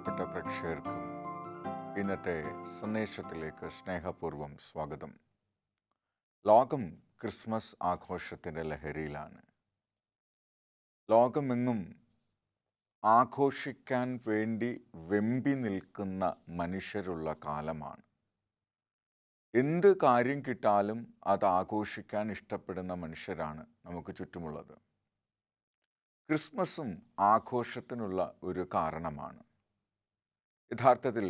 പ്രിയപ്പെട്ട പ്രേക്ഷകർക്കും ഇന്നത്തെ സന്ദേശത്തിലേക്ക് സ്നേഹപൂർവ്വം സ്വാഗതം. ലോകം ക്രിസ്മസ് ആഘോഷത്തിൻ്റെ ലഹരിയിലാണ്. ലോകമെങ്ങും ആഘോഷിക്കാൻ വേണ്ടി വെമ്പി നിൽക്കുന്ന മനുഷ്യരുള്ള കാലമാണ്. എന്ത് കാര്യം കിട്ടാലും അത് ആഘോഷിക്കാൻ ഇഷ്ടപ്പെടുന്ന മനുഷ്യരാണ് നമുക്ക് ചുറ്റുമുള്ളത്. ക്രിസ്മസും ആഘോഷത്തിനുള്ള ഒരു കാരണമാണ്. യഥാർത്ഥത്തിൽ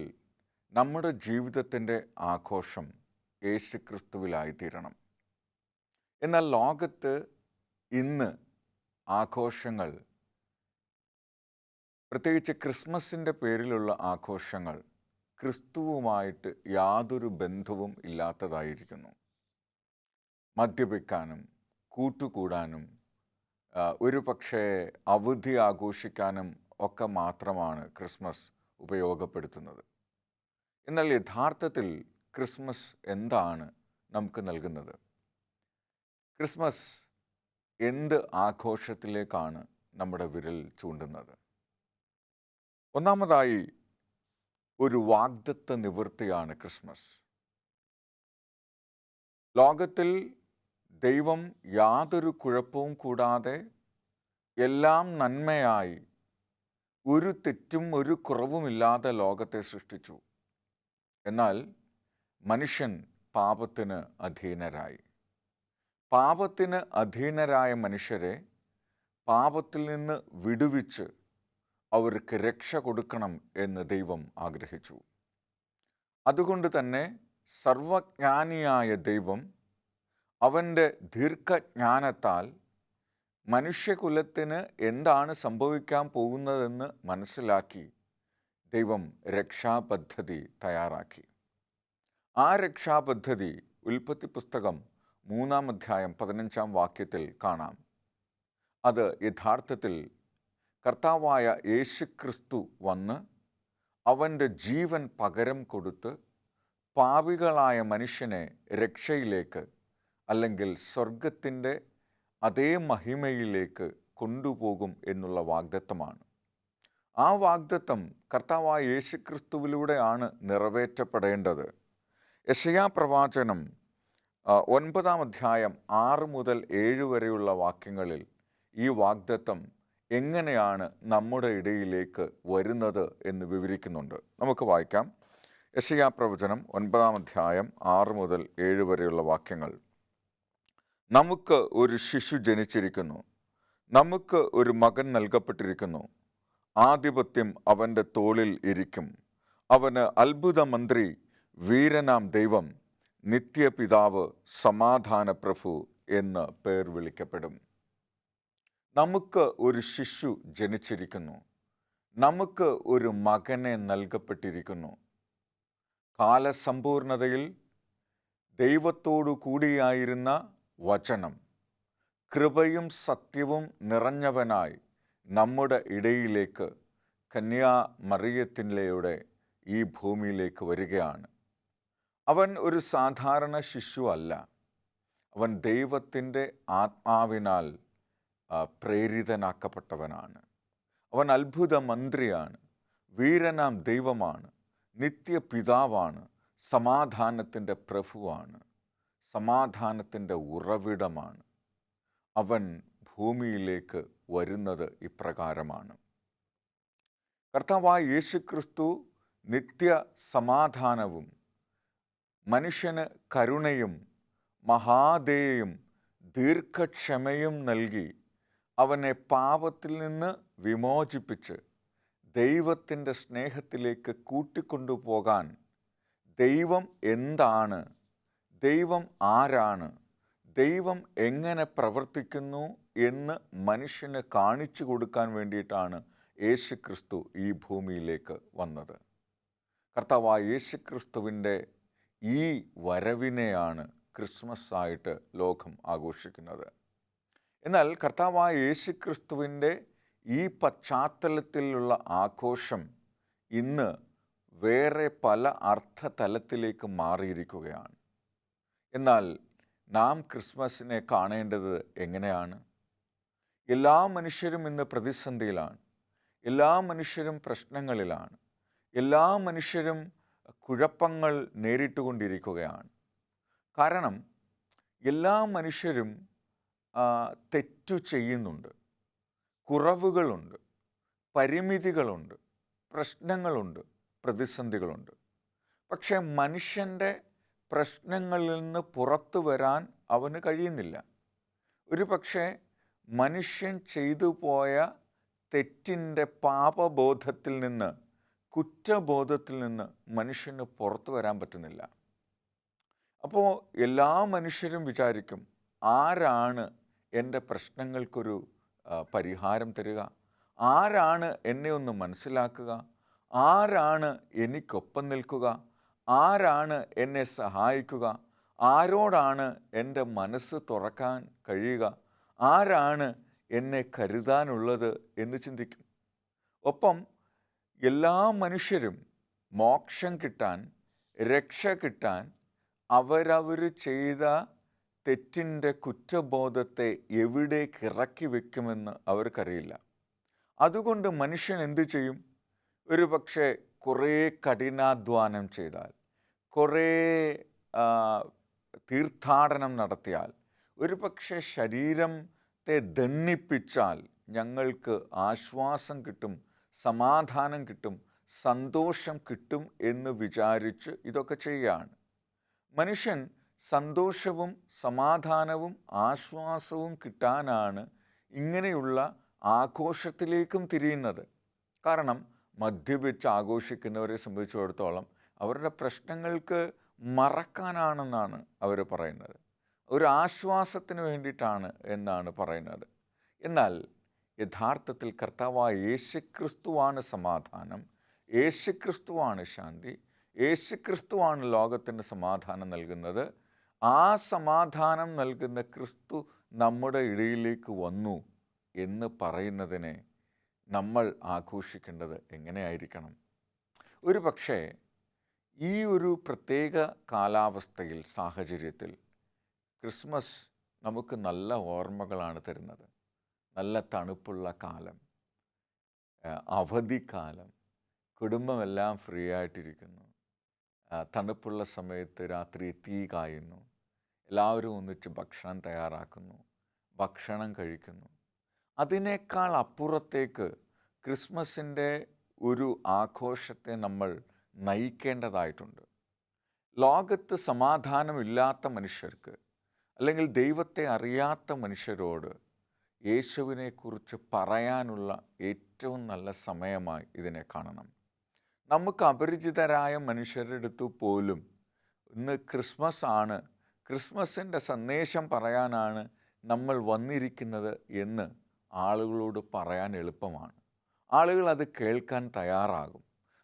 നമ്മുടെ ജീവിതത്തിൻ്റെ ആഘോഷം യേശുക്രിസ്തുവിലായിത്തീരണം. എന്നാൽ ലോകത്ത് ഇന്ന് ആഘോഷങ്ങൾ, പ്രത്യേകിച്ച് ക്രിസ്മസിൻ്റെ പേരിലുള്ള ആഘോഷങ്ങൾ, ക്രിസ്തുവുമായിട്ട് യാതൊരു ബന്ധവും ഇല്ലാത്തതായിരിക്കുന്നു. മദ്യപിക്കാനും കൂട്ടുകൂടാനും ഒരു പക്ഷേ അവധി ആഘോഷിക്കാനും ഒക്കെ മാത്രമാണ് ക്രിസ്മസ് ഉപയോഗപ്പെടുത്തുന്നത്. എന്നാൽ യഥാർത്ഥത്തിൽ ക്രിസ്മസ് എന്താണ് നമുക്ക് നൽകുന്നത്? ക്രിസ്മസ് എന്ത് ആഘോഷത്തിലേക്കാണ് നമ്മുടെ വിരൽ ചൂണ്ടുന്നത്? ഒന്നാമതായി ഒരു വാഗ്ദത്ത നിവൃത്തിയാണ് ക്രിസ്മസ്. ലോകത്തിൽ ദൈവം യാതൊരു കുഴപ്പവും കൂടാതെ എല്ലാം നന്മയായി, ഒരു തെറ്റും ഒരു കുറവുമില്ലാതെ ലോകത്തെ സൃഷ്ടിച്ചു. എന്നാൽ മനുഷ്യൻ പാപത്തിന് അധീനരായി. പാപത്തിന് അധീനരായ മനുഷ്യരെ പാപത്തിൽ നിന്ന് വിടുവിച്ച് അവർക്ക് രക്ഷ കൊടുക്കണം എന്ന് ദൈവം ആഗ്രഹിച്ചു. അതുകൊണ്ട് തന്നെ സർവജ്ഞാനിയായ ദൈവം അവൻ്റെ ദീർഘജ്ഞാനത്താൽ മനുഷ്യകുലത്തിന് എന്താണ് സംഭവിക്കാൻ പോകുന്നതെന്ന് മനസ്സിലാക്കി ദൈവം രക്ഷാപദ്ധതി തയ്യാറാക്കി. ആ രക്ഷാപദ്ധതി ഉൽപ്പത്തി പുസ്തകം 3-ാം അധ്യായം 15-ാം വാക്യത്തിൽ കാണാം. അത് യഥാർത്ഥത്തിൽ കർത്താവായ യേശുക്രിസ്തു വന്ന് അവൻ്റെ ജീവൻ പകരം കൊടുത്ത് പാപികളായ മനുഷ്യനെ രക്ഷയിലേക്ക്, അല്ലെങ്കിൽ സ്വർഗത്തിൻ്റെ അതേ മഹിമയിലേക്ക് കൊണ്ടുപോകും എന്നുള്ള വാഗ്ദത്തമാണ്. ആ വാഗ്ദത്തം കർത്താവായ യേശുക്രിസ്തുവിലൂടെയാണ് നിറവേറ്റപ്പെടേണ്ടത്. യെശയ്യാ പ്രവാചനം 9-ാം അധ്യായം 6 മുതൽ 7 വരെയുള്ള വാക്യങ്ങളിൽ ഈ വാഗ്ദത്തം എങ്ങനെയാണ് നമ്മുടെ ഇടയിലേക്ക് വരുന്നത് എന്ന് വിവരിക്കുന്നുണ്ട്. നമുക്ക് വായിക്കാം. യെശയ്യാ പ്രവചനം 9-ാം അധ്യായം 6 മുതൽ 7 വരെയുള്ള വാക്യങ്ങൾ. നമുക്ക് ഒരു ശിശു ജനിച്ചിരിക്കുന്നു, നമുക്ക് ഒരു മകൻ നൽകപ്പെട്ടിരിക്കുന്നു. ആധിപത്യം അവൻ്റെ തോളിൽ ഇരിക്കും. അവന് അത്ഭുത മന്ത്രി, വീരനാം ദൈവം, നിത്യപിതാവ്, സമാധാന പ്രഭു എന്ന് പേർ വിളിക്കപ്പെടും. നമുക്ക് ഒരു ശിശു ജനിച്ചിരിക്കുന്നു, നമുക്ക് ഒരു മകനെ നൽകപ്പെട്ടിരിക്കുന്നു. കാലസമ്പൂർണതയിൽ ദൈവത്തോടു കൂടിയായിരുന്ന വചനം കൃപയും സത്യവും നിറഞ്ഞവനായി നമ്മുടെ ഇടയിലേക്ക് കന്യാമറിയത്തിലൂടെ ഈ ഭൂമിയിലേക്ക് വരികയാണ്. അവൻ ഒരു സാധാരണ ശിശു അല്ല. അവൻ ദൈവത്തിൻ്റെ ആത്മാവിനാൽ പ്രേരിതനാക്കപ്പെട്ടവനാണ്. അവൻ അത്ഭുത മന്ത്രിയാണ്, വീരനാം ദൈവമാണ്, നിത്യപിതാവാണ്, സമാധാനത്തിൻ്റെ പ്രഭുവാണ്, സമാധാനത്തിൻ്റെ ഉറവിടമാണ്. അവൻ ഭൂമിയിലേക്ക് വരുന്നത് ഇപ്രകാരമാണ്. കർത്താവായ യേശുക്രിസ്തു നിത്യ സമാധാനവും മനുഷ്യന് കരുണയും മഹാദയയും ദീർഘക്ഷമയും നൽകി അവനെ പാപത്തിൽ നിന്ന് വിമോചിപ്പിച്ച് ദൈവത്തിൻ്റെ സ്നേഹത്തിലേക്ക് കൂട്ടിക്കൊണ്ടുപോകാൻ ദൈവം എന്താണ്, ദൈവം ആരാണ്, ദൈവം എങ്ങനെ പ്രവർത്തിക്കുന്നു എന്ന് മനുഷ്യന് കാണിച്ചു കൊടുക്കാൻ വേണ്ടിയിട്ടാണ് യേശുക്രിസ്തു ഈ ഭൂമിയിലേക്ക് വന്നത്. കർത്താവായ യേശുക്രിസ്തുവിൻ്റെ ഈ വരവിനെയാണ് ക്രിസ്മസ് ആയിട്ട് ലോകം ആഘോഷിക്കുന്നത്. എന്നാൽ കർത്താവായ യേശുക്രിസ്തുവിൻ്റെ ഈ പശ്ചാത്തലത്തിലുള്ള ആഘോഷം ഇന്ന് വേറെ പല അർത്ഥതലത്തിലേക്ക് മാറിയിരിക്കുകയാണ്. എന്നാൽ നാം ക്രിസ്മസിനെ കാണേണ്ടത് എങ്ങനെയാണ്? എല്ലാ മനുഷ്യരും ഇന്ന് പ്രതിസന്ധിയിലാണ്. എല്ലാ മനുഷ്യരും പ്രശ്നങ്ങളിലാണ്. എല്ലാ മനുഷ്യരും കുഴപ്പങ്ങൾ നേരിട്ടുകൊണ്ടിരിക്കുകയാണ്. കാരണം എല്ലാ മനുഷ്യരും തെറ്റു ചെയ്യുന്നുണ്ട്. കുറവുകളുണ്ട്, പരിമിതികളുണ്ട്, പ്രശ്നങ്ങളുണ്ട്, പ്രതിസന്ധികളുണ്ട്. പക്ഷേ മനുഷ്യൻ്റെ പ്രശ്നങ്ങളിൽ നിന്ന് പുറത്തു വരാൻ അവന് കഴിയുന്നില്ല. ഒരു പക്ഷേ മനുഷ്യൻ ചെയ്തു പോയ തെറ്റിൻ്റെ പാപബോധത്തിൽ നിന്ന്, കുറ്റബോധത്തിൽ നിന്ന് മനുഷ്യന് പുറത്തു വരാൻ പറ്റുന്നില്ല. അപ്പോൾ എല്ലാ മനുഷ്യരും വിചാരിക്കും, ആരാണ് എൻ്റെ പ്രശ്നങ്ങൾക്കൊരു പരിഹാരം തരിക? ആരാണ് എന്നെ ഒന്ന് മനസ്സിലാക്കുക? ആരാണ് എനിക്കൊപ്പം നിൽക്കുക? ആരാണ് എന്നെ സഹായിക്കുക? ആരോടാണ് എൻ്റെ മനസ്സ് തുറക്കാൻ കഴിയുക? ആരാണ് എന്നെ കരുതാനുള്ളത് എന്ന് ചിന്തിക്കും. ഒപ്പം എല്ലാ മനുഷ്യരും മോക്ഷം കിട്ടാൻ, രക്ഷ കിട്ടാൻ അവരവർ ചെയ്ത തെറ്റിൻ്റെ കുറ്റബോധത്തെ എവിടേക്ക് ഇറക്കി വയ്ക്കുമെന്ന് അവർക്കറിയില്ല. അതുകൊണ്ട് മനുഷ്യൻ എന്തു ചെയ്യും? ഒരു പക്ഷേ കുറേ കഠിനാധ്വാനം ചെയ്താൽ, കുറേ തീർത്ഥാടനം നടത്തിയാൽ, ഒരു പക്ഷേ ശരീരത്തെ ദണ്ണിപ്പിച്ചാൽ ഞങ്ങൾക്ക് ആശ്വാസം കിട്ടും, സമാധാനം കിട്ടും, സന്തോഷം കിട്ടും എന്ന് വിചാരിച്ച് ഇതൊക്കെ ചെയ്യുകയാണ്. മനുഷ്യൻ സന്തോഷവും സമാധാനവും ആശ്വാസവും കിട്ടാനാണ് ഇങ്ങനെയുള്ള ആഘോഷത്തിലേക്കും തിരിയുന്നത്. കാരണം മദ്യപിച്ച് ആഘോഷിക്കുന്നവരെ സംബന്ധിച്ചിടത്തോളം അവരുടെ പ്രശ്നങ്ങൾക്ക് മറക്കാനാണെന്നാണ് അവർ പറയുന്നത്. ഒരു ആശ്വാസത്തിന് വേണ്ടിയിട്ടാണ് എന്നാണ് പറയുന്നത്. എന്നാൽ യഥാർത്ഥത്തിൽ കർത്താവായ യേശുക്രിസ്തുവാണ് സമാധാനം, യേശുക്രിസ്തുവാണ് ശാന്തി, യേശുക്രിസ്തുവാണ് ലോകത്തിന് സമാധാനം നൽകുന്നത്. ആ സമാധാനം നൽകുന്ന ക്രിസ്തു നമ്മുടെ ഇടയിലേക്ക് വന്നു എന്ന് പറയുന്നതിനെ നമ്മൾ ആഘോഷിക്കേണ്ടത് എങ്ങനെയായിരിക്കണം? ഒരു പക്ഷേ ഈ ഒരു പ്രത്യേക കാലാവസ്ഥയിൽ, സാഹചര്യത്തിൽ ക്രിസ്മസ് നമുക്ക് നല്ല ഓർമ്മകളാണ് തരുന്നത്. നല്ല തണുപ്പുള്ള കാലം, അവധിക്കാലം, കുടുംബമെല്ലാം ഫ്രീ ആയിട്ടിരിക്കുന്നു, തണുപ്പുള്ള സമയത്ത് രാത്രി തീ കായുന്നു, എല്ലാവരും ഒന്നിച്ച് ഭക്ഷണം തയ്യാറാക്കുന്നു, ഭക്ഷണം കഴിക്കുന്നു. അതിനേക്കാൾ അപ്പുറത്തേക്ക് ക്രിസ്മസിൻ്റെ ഒരു ആഘോഷത്തെ നമ്മൾ നയിക്കേണ്ടതായിട്ടുണ്ട്. ലോകത്ത് സമാധാനമില്ലാത്ത മനുഷ്യർക്ക്, അല്ലെങ്കിൽ ദൈവത്തെ അറിയാത്ത മനുഷ്യരോട് യേശുവിനെക്കുറിച്ച് പറയാനുള്ള ഏറ്റവും നല്ല സമയമായി ഇതിനെ കാണണം. നമുക്ക് അപരിചിതരായ മനുഷ്യരുടെ അടുത്ത് പോലും ഇന്ന് ക്രിസ്മസ് ആണ്, ക്രിസ്മസിൻ്റെ സന്ദേശം പറയാനാണ് നമ്മൾ വന്നിരിക്കുന്നത് എന്ന് ആളുകളോട് പറയാൻ എളുപ്പമാണ്. ആളുകൾ അത് കേൾക്കാൻ തയ്യാറാകും.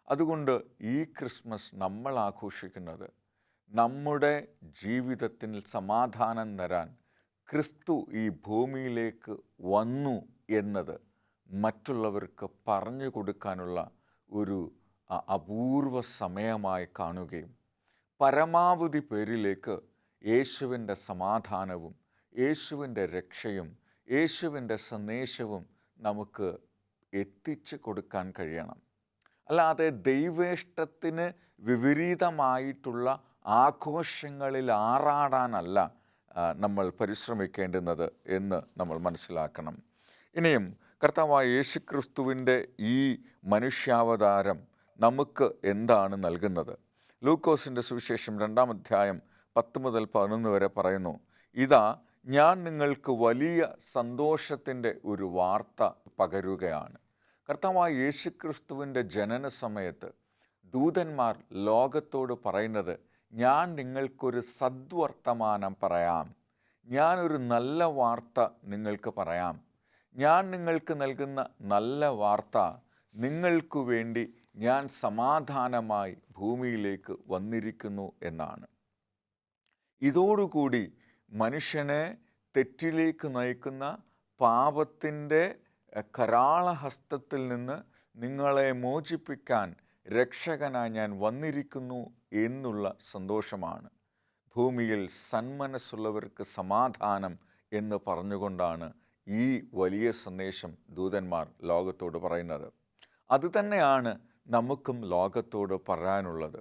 അതുകൊണ്ട് ഈ ക്രിസ്മസ് നമ്മൾ ആഘോഷിക്കുന്നത് നമ്മുടെ ജീവിതത്തിൽ സമാധാനം തരാൻ ക്രിസ്തു ഈ ഭൂമിയിലേക്ക് വന്നു എന്നത് മറ്റുള്ളവർക്ക് പറഞ്ഞു കൊടുക്കാനുള്ള ഒരു അപൂർവ സമയമായി കാണുകയും പരമാവധി പേരിലേക്ക് യേശുവിൻ്റെ സമാധാനവും യേശുവിൻ്റെ രക്ഷയും യേശുവിൻ്റെ സന്ദേശവും നമുക്ക് എത്തിച്ചു കൊടുക്കാൻ കഴിയണം. അല്ലാതെ ദൈവേഷ്ടത്തിന് വിപരീതമായിട്ടുള്ള ആഘോഷങ്ങളിൽ ആറാടാനല്ല നമ്മൾ പരിശ്രമിക്കേണ്ടുന്നത് എന്ന് നമ്മൾ മനസ്സിലാക്കണം. ഇനിയും കർത്താവായ യേശുക്രിസ്തുവിൻ്റെ ഈ മനുഷ്യാവതാരം നമുക്ക് എന്താണ് നൽകുന്നത്? ലൂക്കോസിൻ്റെ സുവിശേഷം 2-ാം അധ്യായം 10 മുതൽ 11 വരെ പറയുന്നു, ഇതാ ഞാൻ നിങ്ങൾക്ക് വലിയ സന്തോഷത്തിൻ്റെ ഒരു വാർത്ത പകരുകയാണ്. കർത്താവായ യേശുക്രിസ്തുവിൻ്റെ ജനന സമയത്ത് ദൂതന്മാർ ലോകത്തോട് പറയുന്നത്, ഞാൻ നിങ്ങൾക്കൊരു സദ്വർത്തമാനം പറയാം, ഞാനൊരു നല്ല വാർത്ത നിങ്ങൾക്ക് പറയാം, ഞാൻ നിങ്ങൾക്ക് നൽകുന്ന നല്ല വാർത്ത നിങ്ങൾക്കു വേണ്ടി ഞാൻ സമാധാനമായി ഭൂമിയിലേക്ക് വന്നിരിക്കുന്നു എന്നാണ്. ഇതോടുകൂടി മനുഷ്യനെ തെറ്റിലേക്ക് നയിക്കുന്ന പാപത്തിൻ്റെ കരാളഹസ്തത്തിൽ നിന്ന് നിങ്ങളെ മോചിപ്പിക്കാൻ രക്ഷകനായി ഞാൻ വന്നിരിക്കുന്നു എന്നുള്ള സന്തോഷമാണ്. ഭൂമിയിൽ സന്മനസ്സുള്ളവർക്ക് സമാധാനം എന്ന് പറഞ്ഞുകൊണ്ടാണ് ഈ വലിയ സന്ദേശം ദൂതന്മാർ ലോകത്തോട് പറയുന്നത്. അതുതന്നെയാണ് നമുക്കും ലോകത്തോട് പറയാനുള്ളത്.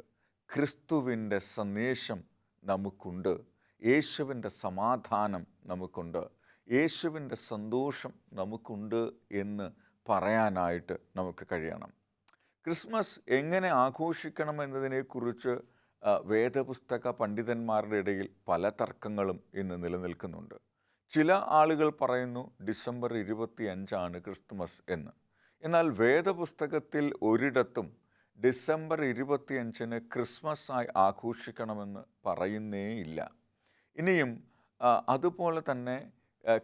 ക്രിസ്തുവിൻ്റെ സന്ദേശം നമുക്കുണ്ട്, യേശുവിൻ്റെ സമാധാനം നമുക്കുണ്ട്, യേശുവിൻ്റെ സന്തോഷം നമുക്കുണ്ട് എന്ന് പറയാനായിട്ട് നമുക്ക് കഴിയണം. ക്രിസ്മസ് എങ്ങനെ ആഘോഷിക്കണം എന്നതിനെക്കുറിച്ച് വേദപുസ്തക പണ്ഡിതന്മാരുടെ ഇടയിൽ പല തർക്കങ്ങളും ഇന്ന് നിലനിൽക്കുന്നുണ്ട്. ചില ആളുകൾ പറയുന്നു ഡിസംബർ 25 ക്രിസ്തുമസ് എന്ന്. എന്നാൽ വേദപുസ്തകത്തിൽ ഒരിടത്തും ഡിസംബർ 25 ക്രിസ്മസായി ആഘോഷിക്കണമെന്ന് പറയുന്നേയില്ല. ഇനിയും അതുപോലെ തന്നെ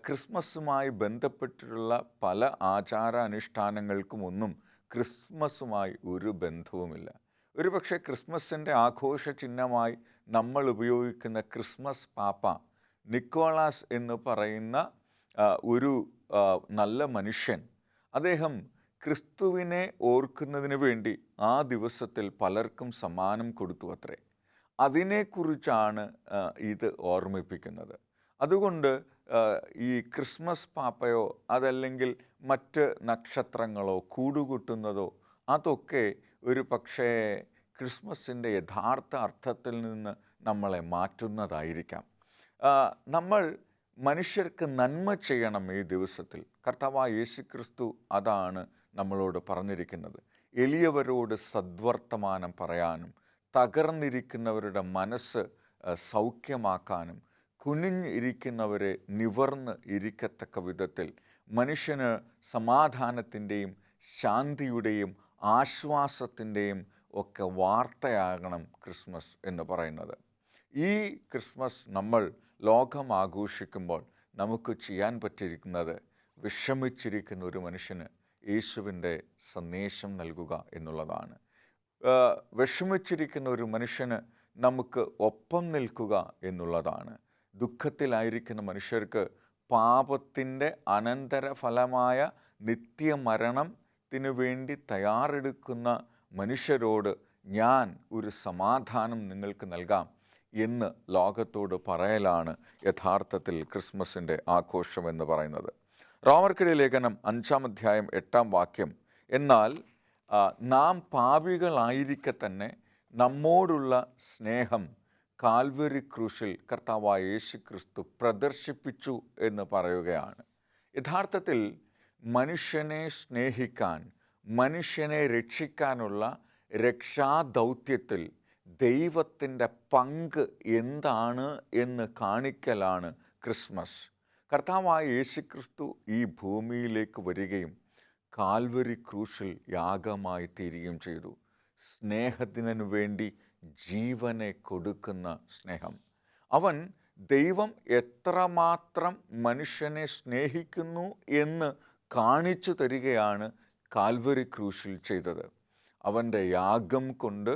ക്രിസ്മസുമായി ബന്ധപ്പെട്ടിട്ടുള്ള പല ആചാരാനുഷ്ഠാനങ്ങൾക്കുമൊന്നും ക്രിസ്മസുമായി ഒരു ബന്ധവുമില്ല. ഒരുപക്ഷെ ക്രിസ്മസിൻ്റെ ആഘോഷ ചിഹ്നമായി നമ്മൾ ഉപയോഗിക്കുന്ന ക്രിസ്മസ് പാപ്പ നിക്കോളാസ് എന്ന് പറയുന്ന ഒരു നല്ല മനുഷ്യൻ, അദ്ദേഹം ക്രിസ്തുവിനെ ഓർക്കുന്നതിന് വേണ്ടി ആ ദിവസത്തിൽ പലർക്കും സമ്മാനം കൊടുത്തു അത്രേ. അതിനെക്കുറിച്ചാണ് ഇത് ഓർമ്മിപ്പിക്കുന്നത്. അതുകൊണ്ട് ഈ ക്രിസ്മസ് പാപ്പയോ അതല്ലെങ്കിൽ മറ്റ് നക്ഷത്രങ്ങളോ കൂടുകൂട്ടുന്നതോ അതൊക്കെ ഒരു പക്ഷേ ക്രിസ്മസിൻ്റെ യഥാർത്ഥ അർത്ഥത്തിൽ നിന്ന് നമ്മളെ മാറ്റുന്നതായിരിക്കാം. നമ്മൾ മനുഷ്യർക്ക് നന്മ ചെയ്യണം ഈ ദിവസത്തിൽ. കർത്താവായ യേശുക്രിസ്തു അതാണ് നമ്മളോട് പറഞ്ഞിരിക്കുന്നത്. എളിയവരോട് സദ്വർത്തമാനം പറയാനും തകർന്നിരിക്കുന്നവരുടെ മനസ്സ് സൗഖ്യമാക്കാനും കുനിഞ്ഞിരിക്കുന്നവരെ നിവർന്ന് ഇരിക്കത്തക്ക വിധത്തിൽ മനുഷ്യന് സമാധാനത്തിൻ്റെയും ശാന്തിയുടെയും ആശ്വാസത്തിൻ്റെയും ഒക്കെ വാർത്തയാകണം ക്രിസ്മസ് എന്ന് പറയുന്നത്. ഈ ക്രിസ്മസ് നമ്മൾ ലോകം ആഘോഷിക്കുമ്പോൾ നമുക്ക് ചെയ്യാൻ പറ്റിയിരിക്കുന്നത് വിഷമിച്ചിരിക്കുന്ന ഒരു മനുഷ്യന് യേശുവിൻ്റെ സന്ദേശം നൽകുക എന്നുള്ളതാണ്. വിഷമിച്ചിരിക്കുന്ന ഒരു മനുഷ്യന് നമുക്ക് ഒപ്പം നിൽക്കുക എന്നുള്ളതാണ്. ദുഃഖത്തിലായിരിക്കുന്ന മനുഷ്യർക്ക് പാപത്തിൻ്റെ അനന്തരഫലമായ നിത്യമരണത്തിനു വേണ്ടി തയ്യാറെടുക്കുന്ന മനുഷ്യരോട് ഞാൻ ഒരു സമാധാനം നിങ്ങൾക്ക് നൽകാം എന്ന് ലോകത്തോട് പറയലാണ് യഥാർത്ഥത്തിൽ ക്രിസ്മസിൻ്റെ ആഘോഷം എന്ന് പറയുന്നത്. റോമർക്കെഴുതിയ ലേഖനം 5-8 എന്നാൽ നാം പാപികളായിരിക്കെ തന്നെ നമ്മോടുള്ള സ്നേഹം കാൽവരി ക്രൂശിൽ കർത്താവായ യേശുക്രിസ്തു പ്രദർശിപ്പിച്ചു എന്ന് പറയുകയാണ്. യഥാർത്ഥത്തിൽ മനുഷ്യനെ സ്നേഹിക്കാൻ, മനുഷ്യനെ രക്ഷിക്കാനുള്ള രക്ഷാദൗത്യത്തിൽ ദൈവത്തിൻ്റെ പങ്ക് എന്താണ് എന്ന് കാണിക്കലാണ് ക്രിസ്മസ്. കർത്താവായ യേശുക്രിസ്തു ഈ ഭൂമിയിലേക്ക് വരികയും കാൽവരി ക്രൂശിൽ യാഗമായി തീരുകയും ചെയ്തു. സ്നേഹത്തിനു വേണ്ടി ജീവനെ കൊടുക്കുന്ന സ്നേഹം. അവൻ ദൈവം എത്രമാത്രം മനുഷ്യനെ സ്നേഹിക്കുന്നു എന്ന് കാണിച്ചു തരികയാണ് കാൽവരി ക്രൂശിൽ ചെയ്തത്. അവൻ്റെ യാഗം കൊണ്ട്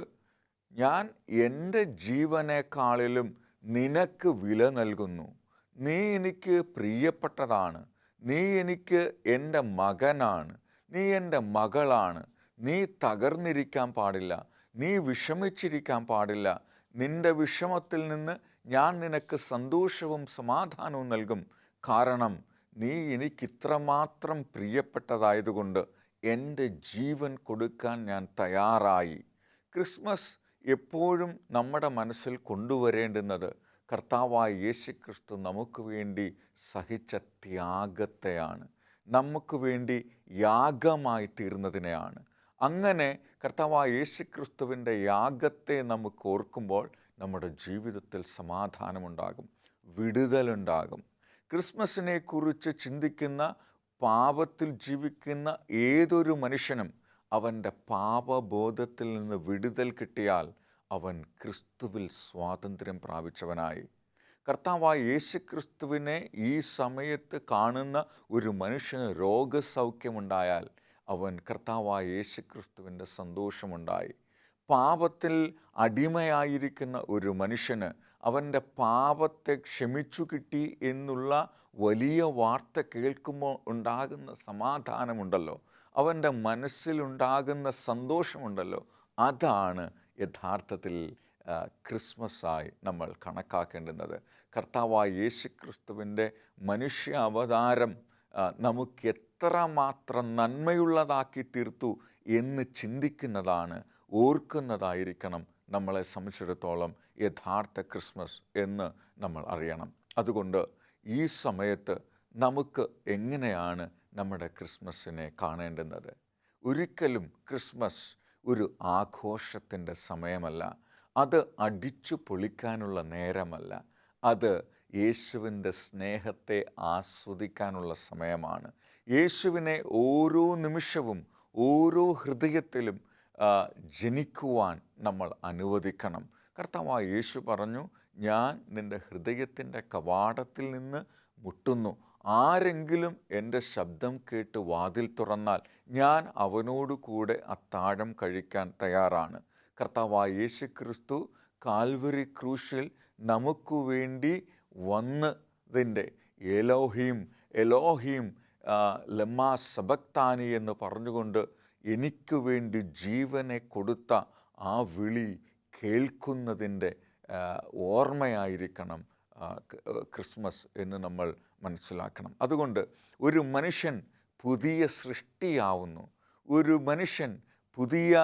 ഞാൻ എൻ്റെ ജീവനേക്കാളിലും നിനക്ക് വില നൽകുന്നു, നീ എനിക്ക് പ്രിയപ്പെട്ടതാണ്, നീ എനിക്ക് എൻ്റെ മകനാണ്, നീ എൻ്റെ മകളാണ്, നീ തകർന്നിരിക്കാൻ പാടില്ല, നീ വിഷമിച്ചിരിക്കാൻ പാടില്ല, നിൻ്റെ വിഷമത്തിൽ നിന്ന് ഞാൻ നിനക്ക് സന്തോഷവും സമാധാനവും നൽകും, കാരണം നീ എനിക്കിത്രമാത്രം പ്രിയപ്പെട്ടതായതുകൊണ്ട് എൻ്റെ ജീവൻ കൊടുക്കാൻ ഞാൻ തയ്യാറായി. ക്രിസ്മസ് എപ്പോഴും നമ്മുടെ മനസ്സിൽ കൊണ്ടുവരേണ്ടുന്നത് കർത്താവായ യേശുക്രിസ്തു നമുക്ക് വേണ്ടി സഹിച്ച ത്യാഗത്തെയാണ്, നമുക്ക് വേണ്ടി യാഗമായി തീർന്നതിനെയാണ്. അങ്ങനെ കർത്താവായ യേശുക്രിസ്തുവിൻ്റെ യാഗത്തെ നമുക്ക് ഓർക്കുമ്പോൾ നമ്മുടെ ജീവിതത്തിൽ സമാധാനമുണ്ടാകും, വിടുതലുണ്ടാകും. ക്രിസ്മസിനെ കുറിച്ച് ചിന്തിക്കുന്ന, പാപത്തിൽ ജീവിക്കുന്ന ഏതൊരു മനുഷ്യനും അവൻ്റെ പാപബോധത്തിൽ നിന്ന് വിടുതൽ കിട്ടിയാൽ അവൻ ക്രിസ്തുവിൽ സ്വാതന്ത്ര്യം പ്രാപിച്ചവനായി. കർത്താവായ യേശുക്രിസ്തുവിനെ ഈ സമയത്ത് കാണുന്ന ഒരു മനുഷ്യന് രോഗസൗഖ്യമുണ്ടായാൽ അവൻ കർത്താവായ യേശുക്രിസ്തുവിൻ്റെ സന്തോഷമുണ്ടായി. പാപത്തിൽ അടിമയായിരിക്കുന്ന ഒരു മനുഷ്യന് അവൻ്റെ പാപത്തെ ക്ഷമിച്ചു കിട്ടി എന്നുള്ള വലിയ വാർത്ത കേൾക്കുമ്പോൾ ഉണ്ടാകുന്ന സമാധാനമുണ്ടല്ലോ, അവൻ്റെ മനസ്സിലുണ്ടാകുന്ന സന്തോഷമുണ്ടല്ലോ, അതാണ് യഥാർത്ഥത്തിൽ ക്രിസ്മസായി നമ്മൾ കണക്കാക്കേണ്ടുന്നത്. കർത്താവായ യേശുക്രിസ്തുവിൻ്റെ മനുഷ്യ അവതാരം നമുക്ക് എത്രമാത്രം നന്മയുള്ളതാക്കി തീർത്തു എന്ന് ചിന്തിക്കുന്നതാണ്, ഓർക്കുന്നതായിരിക്കണം നമ്മളെ സംബന്ധിച്ചിടത്തോളം യഥാർത്ഥ ക്രിസ്മസ് എന്ന് നമ്മൾ അറിയണം. അതുകൊണ്ട് ഈ സമയത്ത് നമുക്ക് എങ്ങനെയാണ് നമ്മുടെ ക്രിസ്മസിനെ കാണേണ്ടുന്നത്? ഒരിക്കലും ക്രിസ്മസ് ഒരു ആഘോഷത്തിൻ്റെ സമയമല്ല, അത് അടിച്ചു പൊളിക്കാനുള്ള നേരമല്ല, അത് യേശുവിൻ്റെ സ്നേഹത്തെ ആസ്വദിക്കാനുള്ള സമയമാണ്. യേശുവിനെ ഓരോ നിമിഷവും ഓരോ ഹൃദയത്തിലും ജനിക്കുവാൻ നമ്മൾ അനുവദിക്കണം. കർത്താവായ യേശു പറഞ്ഞു, ഞാൻ നിൻ്റെ ഹൃദയത്തിൻ്റെ കവാടത്തിൽ നിന്ന് മുട്ടുന്നു, ആരെങ്കിലും എൻ്റെ ശബ്ദം കേട്ട് വാതിൽ തുറന്നാൽ ഞാൻ അവനോട് കൂടെ അത്താഴം കഴിക്കാൻ തയ്യാറാണ്. കർത്താവായ യേശു ക്രിസ്തു കാൽവരി ക്രൂശിൽ നമുക്ക് വേണ്ടി വന്നതിൻ്റെ എലോഹീം എലോഹീം ലമ്മാ സബക്താനി എന്ന് പറഞ്ഞുകൊണ്ട് എനിക്ക് വേണ്ടി ജീവനെ കൊടുത്ത ആ വിളി കേൾക്കുന്നതിൻ്റെ ഓർമ്മയായിരിക്കണം ക്രിസ്മസ് എന്ന് നമ്മൾ മനസ്സിലാക്കണം. അതുകൊണ്ട് ഒരു മനുഷ്യൻ പുതിയ സൃഷ്ടിയാവുന്നു, ഒരു മനുഷ്യൻ പുതിയ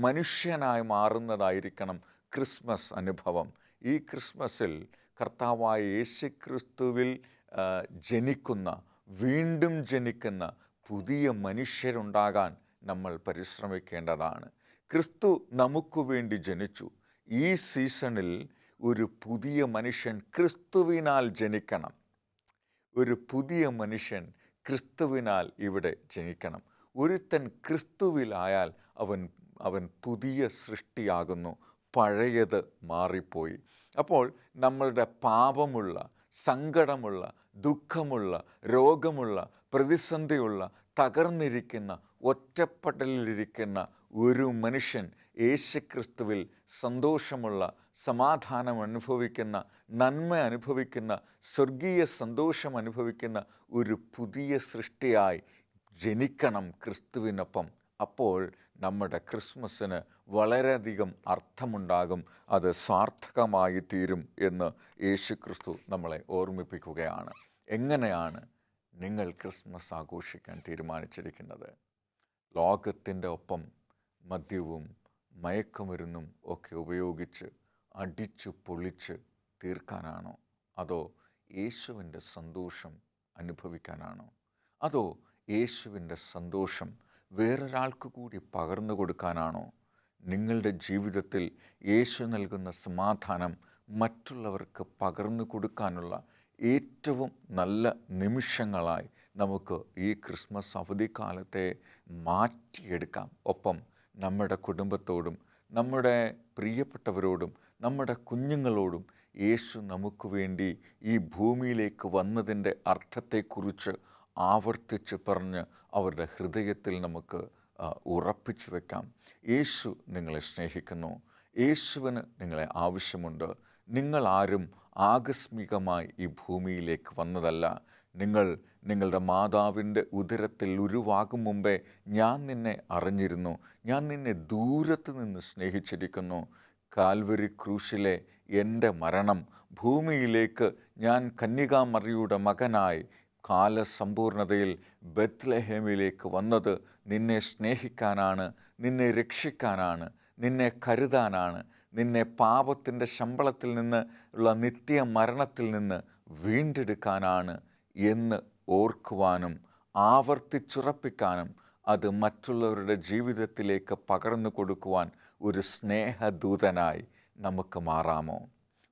മനുഷ്യനായി മാറുന്നതായിരിക്കണം ക്രിസ്മസ് അനുഭവം. ഈ ക്രിസ്മസിൽ കർത്താവായ യേശുക്രിസ്തുവിൽ ജനിക്കുന്ന, വീണ്ടും ജനിക്കുന്ന പുതിയ മനുഷ്യരുണ്ടാകാൻ നമ്മൾ പരിശ്രമിക്കേണ്ടതാണ്. ക്രിസ്തു നമുക്ക് വേണ്ടി ജനിച്ചു. ഈ സീസണിൽ ഒരു പുതിയ മനുഷ്യൻ ക്രിസ്തുവിനാൽ ജനിക്കണം. ഒരു പുതിയ മനുഷ്യൻ ക്രിസ്തുവിനാൽ ഇവിടെ ജനിക്കണം. ഒരുത്തൻ ക്രിസ്തുവിലായാൽ അവൻ പുതിയ സൃഷ്ടിയാകുന്നു, പഴയത് മാറിപ്പോയി. അപ്പോൾ നമ്മളുടെ പാപമുള്ള, സങ്കടമുള്ള, ദുഃഖമുള്ള, രോഗമുള്ള, പ്രതിസന്ധിയുള്ള, തകർന്നിരിക്കുന്ന, ഒറ്റപ്പെടലിലിരിക്കുന്ന ഒരു മനുഷ്യൻ യേശുക്രിസ്തുവിൽ സന്തോഷമുള്ള, സമാധാനം അനുഭവിക്കുന്ന, നന്മ അനുഭവിക്കുന്ന, സ്വർഗീയ സന്തോഷം അനുഭവിക്കുന്ന ഒരു പുതിയ സൃഷ്ടിയായി ജനിക്കണം ക്രിസ്തുവിനൊപ്പം. അപ്പോൾ നമ്മുടെ ക്രിസ്മസിന് വളരെയധികം അർത്ഥമുണ്ടാകും, അത് സാർത്ഥകമായി തീരും എന്ന് യേശുക്രിസ്തു നമ്മളെ ഓർമ്മിപ്പിക്കുകയാണ്. എങ്ങനെയാണ് നിങ്ങൾ ക്രിസ്മസ് ആഘോഷിക്കാൻ തീരുമാനിച്ചിരിക്കുന്നത്? ലോകത്തിൻ്റെ ഒപ്പം മദ്യവും മയക്കുമരുന്നും ഒക്കെ ഉപയോഗിച്ച് അടിച്ചു പൊളിച്ച് തീർക്കാനാണോ? അതോ യേശുവിൻ്റെ സന്തോഷം അനുഭവിക്കാനാണോ? അതോ യേശുവിൻ്റെ സന്തോഷം വേറൊരാൾക്ക് കൂടി പകർന്നു കൊടുക്കാനാണോ? നിങ്ങളുടെ ജീവിതത്തിൽ യേശു നൽകുന്ന സമാധാനം മറ്റുള്ളവർക്ക് പകർന്നു കൊടുക്കാനുള്ള ഏറ്റവും നല്ല നിമിഷങ്ങളായി നമുക്ക് ഈ ക്രിസ്മസ് അവധിക്കാലത്തെ മാറ്റിയെടുക്കാം. ഒപ്പം നമ്മുടെ കുടുംബത്തോടും നമ്മുടെ പ്രിയപ്പെട്ടവരോടും നമ്മുടെ കുഞ്ഞുങ്ങളോടും യേശു നമുക്ക് വേണ്ടി ഈ ഭൂമിയിലേക്ക് വന്നതിൻ്റെ അർത്ഥത്തെക്കുറിച്ച് ആവർത്തിച്ച് പറഞ്ഞ് അവരുടെ ഹൃദയത്തിൽ നമുക്ക് ഉറപ്പിച്ചു വെക്കാം. യേശു നിങ്ങളെ സ്നേഹിക്കുന്നു. യേശുവിന് നിങ്ങളെ ആവശ്യമുണ്ട്. നിങ്ങളാരും ആകസ്മികമായി ഈ ഭൂമിയിലേക്ക് വന്നതല്ല. നിങ്ങളുടെ മാതാവിൻ്റെ ഉദരത്തിൽ ഉരുവാകും മുമ്പേ ഞാൻ നിന്നെ അറിഞ്ഞിരുന്നു. ഞാൻ നിന്നെ ദൂരത്ത് നിന്ന് സ്നേഹിച്ചിരിക്കുന്നു. കാൽവരി ക്രൂശിലെ എൻ്റെ മരണം, ഭൂമിയിലേക്ക് ഞാൻ കന്യകാമറിയുടെ മകനായി കാലസമ്പൂർണതയിൽ ബത്ലഹേമിലേക്ക് വന്നത് നിന്നെ സ്നേഹിക്കാനാണ്, നിന്നെ രക്ഷിക്കാനാണ്, നിന്നെ കരുതാനാണ്, നിന്നെ പാപത്തിൻ്റെ ശമ്പളത്തിൽ നിന്ന് ഉള്ള നിത്യ മരണത്തിൽ നിന്ന് വീണ്ടെടുക്കാനാണ് എന്ന് ഓർക്കുവാനും ആവർത്തിച്ചുറപ്പിക്കാനും അത് മറ്റുള്ളവരുടെ ജീവിതത്തിലേക്ക് പകർന്നു കൊടുക്കുവാൻ ഒരു സ്നേഹദൂതനായി നമുക്ക് മാറാമോ?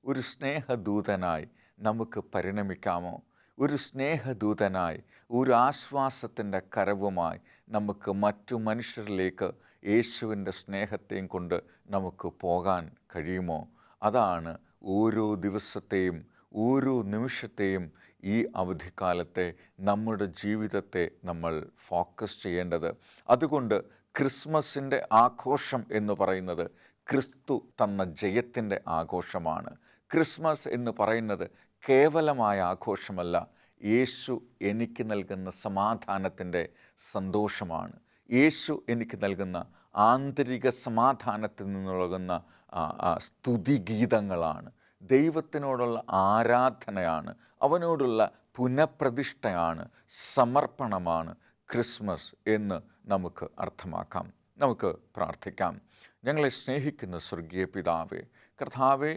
ഒരു സ്നേഹദൂതനായി നമുക്ക് പരിണമിക്കാമോ? ഒരു സ്നേഹദൂതനായി, ഒരു ആശ്വാസത്തിൻ്റെ കരവുമായി നമുക്ക് മറ്റു മനുഷ്യരിലേക്ക് യേശുവിൻ്റെ സ്നേഹത്തെയും കൊണ്ട് നമുക്ക് പോകാൻ കഴിയുമോ? അതാണ് ഓരോ ദിവസത്തെയും ഓരോ നിമിഷത്തെയും ഈ അവധിക്കാലത്തെ നമ്മുടെ ജീവിതത്തെ നമ്മൾ ഫോക്കസ് ചെയ്യേണ്ടത്. അതുകൊണ്ട് ക്രിസ്മസിൻ്റെ ആഘോഷം എന്ന് പറയുന്നത് ക്രിസ്തു തന്ന ജയത്തിൻ്റെ ആഘോഷമാണ്. ക്രിസ്മസ് എന്ന് പറയുന്നത് കേവലമായ ആഘോഷമല്ല, യേശു എനിക്ക് നൽകുന്ന സമാധാനത്തിൻ്റെ സന്തോഷമാണ്. യേശു എനിക്ക് നൽകുന്ന ആന്തരിക സമാധാനത്തിൽ നിന്നുള്ളകുന്ന സ്തുതിഗീതങ്ങളാണ്. ദൈവത്തിനോടുള്ള ആരാധനയാണ്, അവനോടുള്ള പുനഃപ്രതിഷ്ഠയാണ്, സമർപ്പണമാണ് ക്രിസ്മസ് എന്ന് നമുക്ക് അർത്ഥമാക്കാം. നമുക്ക് പ്രാർത്ഥിക്കാം. ഞങ്ങളെ സ്നേഹിക്കുന്ന സ്വർഗീയ പിതാവേ, കർത്താവേ,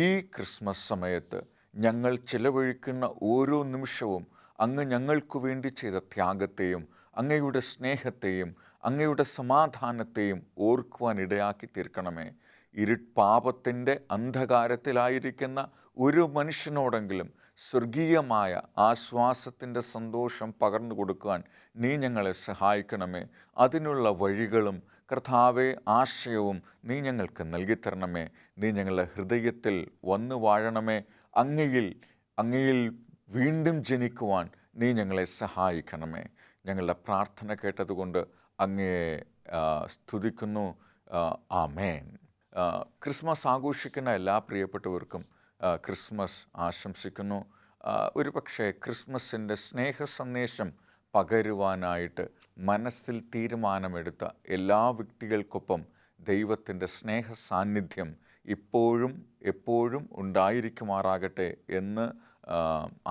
ഈ ക്രിസ്മസ് സമയത്ത് ഞങ്ങൾ ചിലവഴിക്കുന്ന ഓരോ നിമിഷവും അങ്ങ് ഞങ്ങൾക്ക് വേണ്ടി ചെയ്ത ത്യാഗത്തെയും അങ്ങയുടെ സ്നേഹത്തെയും അങ്ങയുടെ സമാധാനത്തെയും ഓർക്കുവാൻ ഇടയാക്കി തീർക്കണമേ. പാപത്തിൻ്റെ അന്ധകാരത്തിലായിരിക്കുന്ന ഒരു മനുഷ്യനോടെങ്കിലും സ്വർഗീയമായ ആശ്വാസത്തിൻ്റെ സന്തോഷം പകർന്നു കൊടുക്കുവാൻ നീ ഞങ്ങളെ സഹായിക്കണമേ. അതിനുള്ള വഴികളും കർത്താവെ ആശയവും നീ ഞങ്ങൾക്ക് നൽകിത്തരണമേ. നീ ഞങ്ങളുടെ ഹൃദയത്തിൽ വന്നു വാഴണമേ. അങ്ങയിൽ വീണ്ടും ജനിക്കുവാൻ നീ ഞങ്ങളെ സഹായിക്കണമേ. ഞങ്ങളുടെ പ്രാർത്ഥന കേട്ടതുകൊണ്ട് അങ്ങയെ സ്തുതിക്കുന്നു. ആമേൻ. ക്രിസ്മസ് ആഘോഷിക്കുന്ന എല്ലാ പ്രിയപ്പെട്ടവർക്കും ക്രിസ്മസ് ആശംസിക്കുന്നു. ഒരു പക്ഷേ ക്രിസ്മസിൻ്റെ സ്നേഹ സന്ദേശം പകരുവാനായിട്ട് മനസ്സിൽ തീരുമാനമെടുത്ത എല്ലാ വ്യക്തികൾക്കൊപ്പം ദൈവത്തിൻ്റെ സ്നേഹ സാന്നിധ്യം ഇപ്പോഴും എപ്പോഴും ഉണ്ടായിരിക്കുമാറാകട്ടെ എന്ന്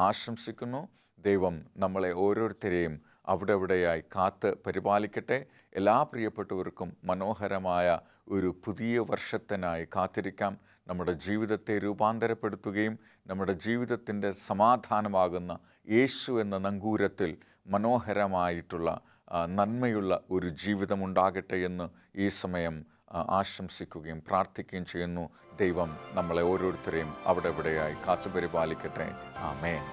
ആശംസിക്കുന്നു. ദൈവം നമ്മളെ ഓരോരുത്തരെയും അവിടെയായി കാത്ത് പരിപാലിക്കട്ടെ. എല്ലാ പ്രിയപ്പെട്ടവർക്കും മനോഹരമായ ഒരു പുതിയ വർഷത്തിനായി കാത്തിരിക്കാം. നമ്മുടെ ജീവിതത്തെ രൂപാന്തരപ്പെടുത്തുകയും നമ്മുടെ ജീവിതത്തിൻ്റെ സമാധാനമാകുന്ന യേശു എന്ന നങ്കൂരത്തിൽ മനോഹരമായിട്ടുള്ള നന്മയുള്ള ഒരു ജീവിതമുണ്ടാകട്ടെ എന്ന് ഈ സമയം ആശംസിക്കുകയും പ്രാർത്ഥിക്കുകയും ചെയ്യുന്നു. ദൈവം നമ്മളെ ഓരോരുത്തരെയും അവിടെയായി കാത്തുപരിപാലിക്കട്ടെ. ആമേൻ.